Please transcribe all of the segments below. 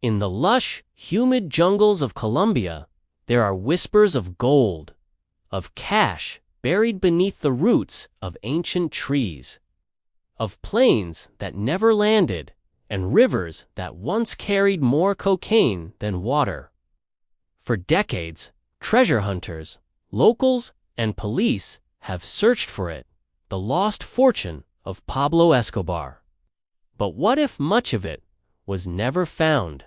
In the lush, humid jungles of Colombia, there are whispers of gold, of cash buried beneath the roots of ancient trees, of planes that never landed, and rivers that once carried more cocaine than water. For decades, treasure hunters, locals, and police have searched for it, the lost fortune of Pablo Escobar. But what if much of it was never found?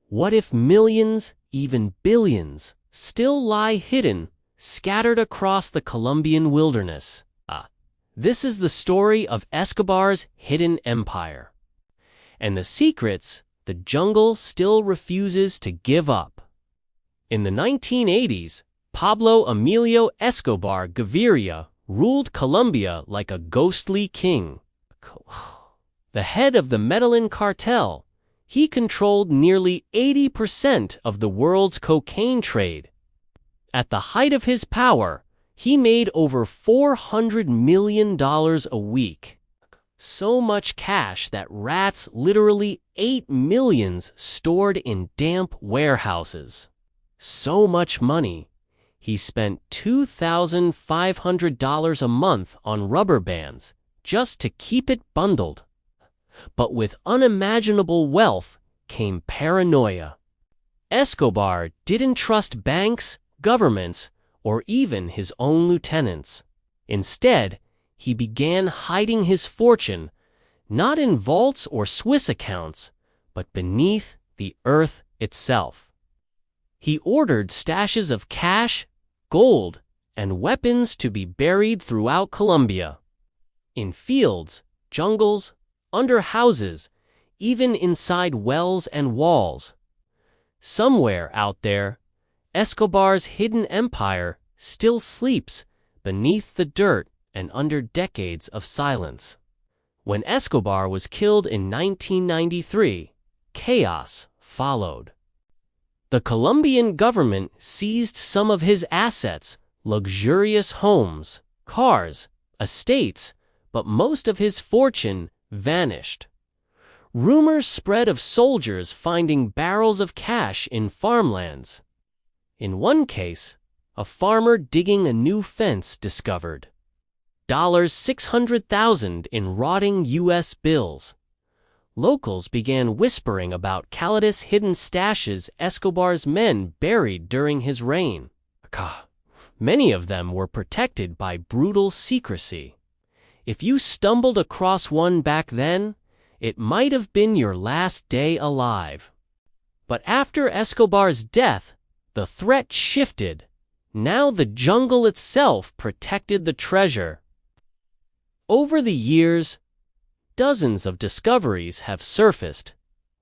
What if millions, even billions, still lie hidden, scattered across the Colombian wilderness? This is the story of Escobar's hidden empire. And the secrets the jungle still refuses to give up. In the 1980s, Pablo Emilio Escobar Gaviria ruled Colombia like a ghostly king. The head of the Medellin cartel, he controlled nearly 80% of the world's cocaine trade. At the height of his power, he made over $400 million a week. So much cash that rats literally ate millions stored in damp warehouses. So much money, he spent $2,500 a month on rubber bands just to keep it bundled. But with unimaginable wealth came paranoia. Escobar didn't trust banks, governments, or even his own lieutenants. Instead, he began hiding his fortune, not in vaults or Swiss accounts, but beneath the earth itself. He ordered stashes of cash, gold, and weapons to be buried throughout Colombia. In fields, jungles, under houses, even inside wells and walls. Somewhere out there, Escobar's hidden empire still sleeps beneath the dirt and under decades of silence. When Escobar was killed in 1993, chaos followed. The Colombian government seized some of his assets, luxurious homes, cars, estates, but most of his fortune vanished. Rumors spread of soldiers finding barrels of cash in farmlands. In one case, a farmer digging a new fence discovered $600,000 in rotting U.S. bills. Locals began whispering about calamitous hidden stashes Escobar's men buried during his reign. Many of them were protected by brutal secrecy. If you stumbled across one back then, it might have been your last day alive. But after Escobar's death, the threat shifted. Now the jungle itself protected the treasure. Over the years, dozens of discoveries have surfaced.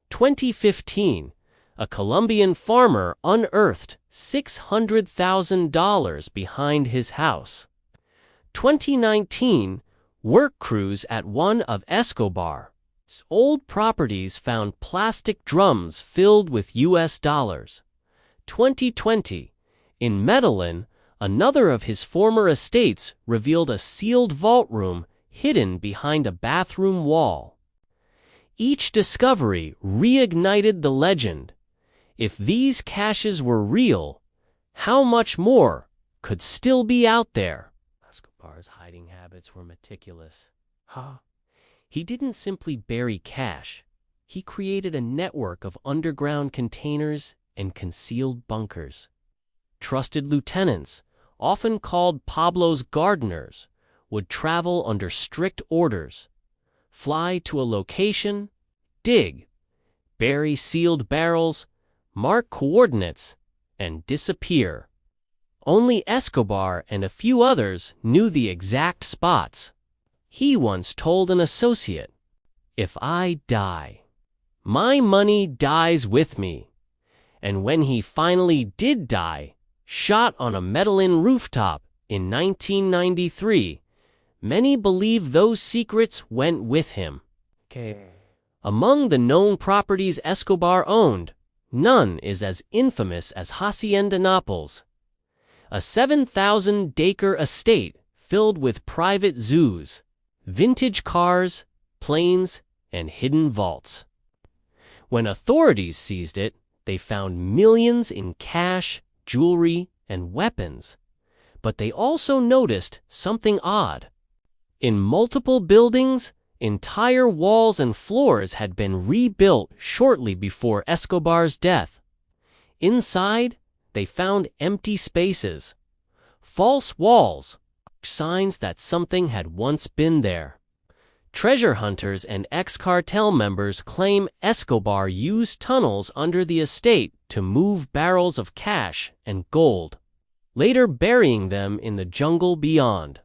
2015, a Colombian farmer unearthed $600,000 behind his house. 2019, work crews at one of Escobar's old properties found plastic drums filled with US dollars. 2020, in Medellin, another of his former estates revealed a sealed vault room hidden behind a bathroom wall. Each discovery reignited the legend. If these caches were real, how much more could still be out there? Escobar's hiding habits were meticulous. He didn't simply bury cash. He created a network of underground containers and concealed bunkers. Trusted lieutenants, often called Pablo's gardeners, would travel under strict orders, fly to a location, dig, bury sealed barrels, mark coordinates, and disappear. Only Escobar and a few others knew the exact spots. He once told an associate, "If I die, my money dies with me." And when he finally did die, shot on a Medellin rooftop in 1993, many believe those secrets went with him. Among the known properties Escobar owned, none is as infamous as Hacienda Naples, a 7,000-acre estate filled with private zoos, vintage cars, planes, and hidden vaults. When authorities seized it, they found millions in cash, jewelry, and weapons. But they also noticed something odd. In multiple buildings, entire walls and floors had been rebuilt shortly before Escobar's death. Inside, they found empty spaces, false walls, signs that something had once been there. Treasure hunters and ex-cartel members claim Escobar used tunnels under the estate to move barrels of cash and gold, later burying them in the jungle beyond.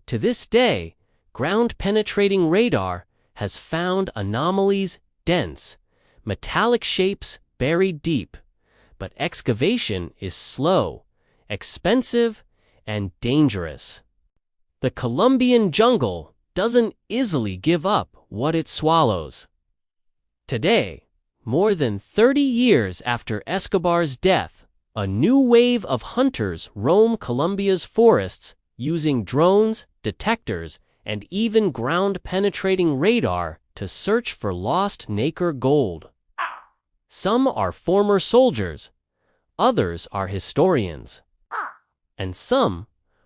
To this day, ground-penetrating radar has found anomalies, dense, metallic shapes buried deep, but excavation is slow, expensive, and dangerous. The Colombian jungle doesn't easily give up what it swallows. Today, more than 30 years after Escobar's death, a new wave of hunters roam Colombia's forests using drones, detectors, and even ground-penetrating radar to search for lost nacre gold. Some are former soldiers, others are historians, and some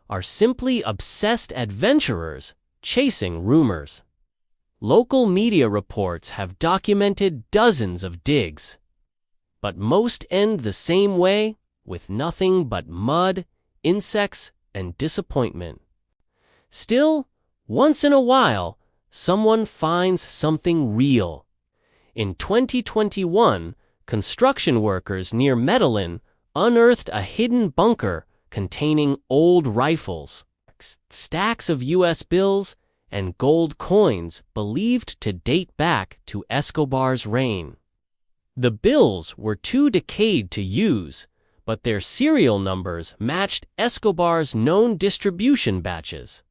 are simply obsessed adventurers chasing rumors. Local media reports have documented dozens of digs, but most end the same way, with nothing but mud, insects, and disappointment. Still, once in a while, someone finds something real. In 2021, construction workers near Medellin unearthed a hidden bunker containing old rifles, stacks of U.S. bills, and gold coins believed to date back to Escobar's reign. The bills were too decayed to use, but their serial numbers matched Escobar's known distribution batches.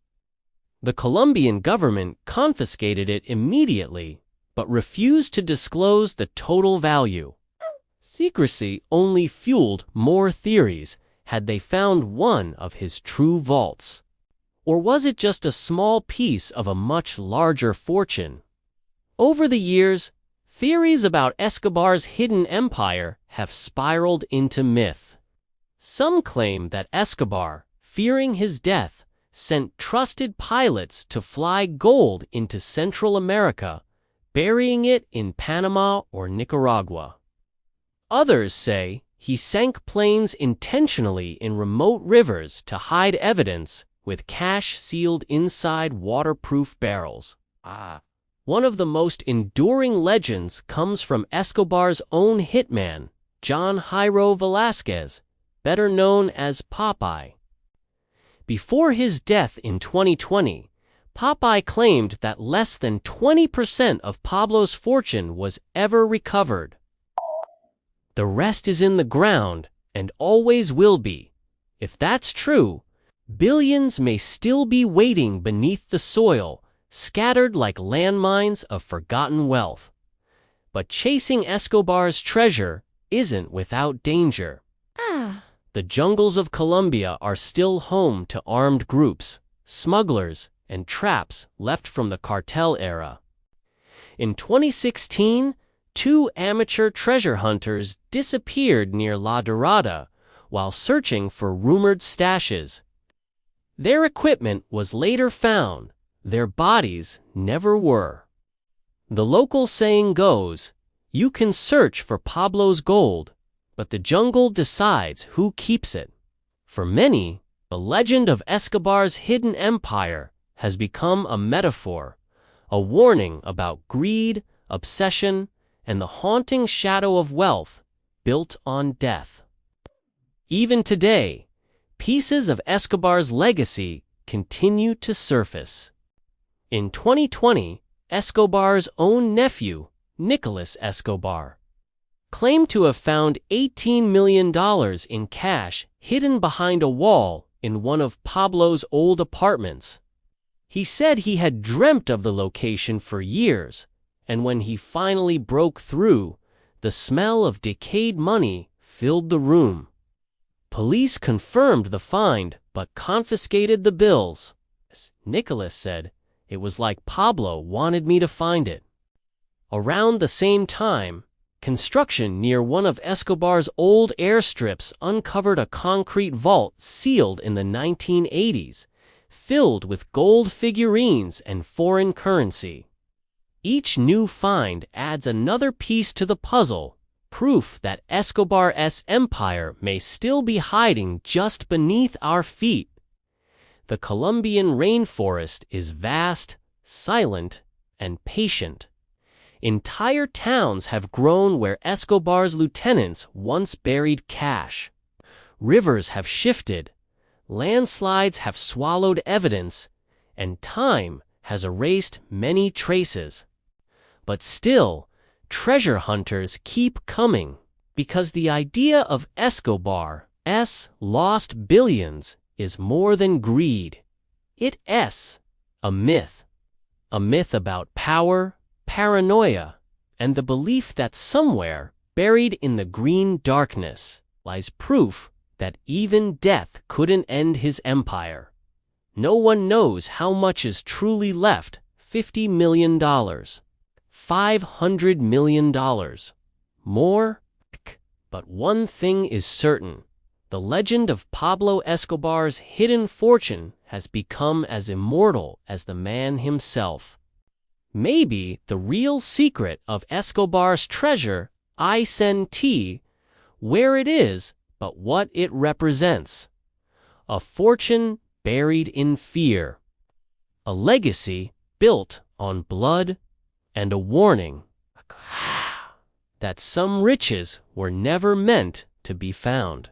The Colombian government confiscated it immediately, but refused to disclose the total value. Secrecy only fueled more theories had they found one of his true vaults. Or was it just a small piece of a much larger fortune? Over the years, theories about Escobar's hidden empire have spiraled into myth. Some claim that Escobar, fearing his death, sent trusted pilots to fly gold into Central America, burying it in Panama or Nicaragua. Others say he sank planes intentionally in remote rivers to hide evidence, with cash sealed inside waterproof barrels. One of the most enduring legends comes from Escobar's own hitman, John Jairo Velázquez, better known as Popeye. Before his death in 2020, Popeye claimed that less than 20% of Pablo's fortune was ever recovered. The rest is in the ground, and always will be. If that's true, billions may still be waiting beneath the soil, scattered like landmines of forgotten wealth. But chasing Escobar's treasure isn't without danger. The jungles of Colombia are still home to armed groups, smugglers, and traps left from the cartel era. In 2016, 2 amateur treasure hunters disappeared near La Dorada while searching for rumored stashes. Their equipment was later found, their bodies never were. The local saying goes, "You can search for Pablo's gold, but the jungle decides who keeps it." For many, the legend of Escobar's hidden empire has become a metaphor, a warning about greed, obsession, and the haunting shadow of wealth built on death. Even today, pieces of Escobar's legacy continue to surface. In 2020, Escobar's own nephew, Nicolas Escobar, claimed to have found $18 million in cash hidden behind a wall in one of Pablo's old apartments. He said he had dreamt of the location for years, and when he finally broke through, the smell of decayed money filled the room. Police confirmed the find but confiscated the bills. Nicolas said, "It was like Pablo wanted me to find it." Around the same time, Construction near one of Escobar's old airstrips uncovered a concrete vault sealed in the 1980s, filled with gold figurines and foreign currency. Each new find adds another piece to the puzzle, proof that Escobar's empire may still be hiding just beneath our feet. The Colombian rainforest is vast, silent, and patient. Entire towns have grown where Escobar's lieutenants once buried cash. Rivers have shifted, landslides have swallowed evidence, and time has erased many traces. But still, treasure hunters keep coming, because the idea of Escobar's lost billions is more than greed. It's a myth. A myth about power, paranoia, and the belief that somewhere, buried in the green darkness, lies proof that even death couldn't end his empire. No one knows how much is truly left. $50 million. $500 million. More? But one thing is certain. The legend of Pablo Escobar's hidden fortune has become as immortal as the man himself. Maybe the real secret of Escobar's treasure isn't where it is, but what it represents. A fortune buried in fear. A legacy built on blood, and a warning that some riches were never meant to be found.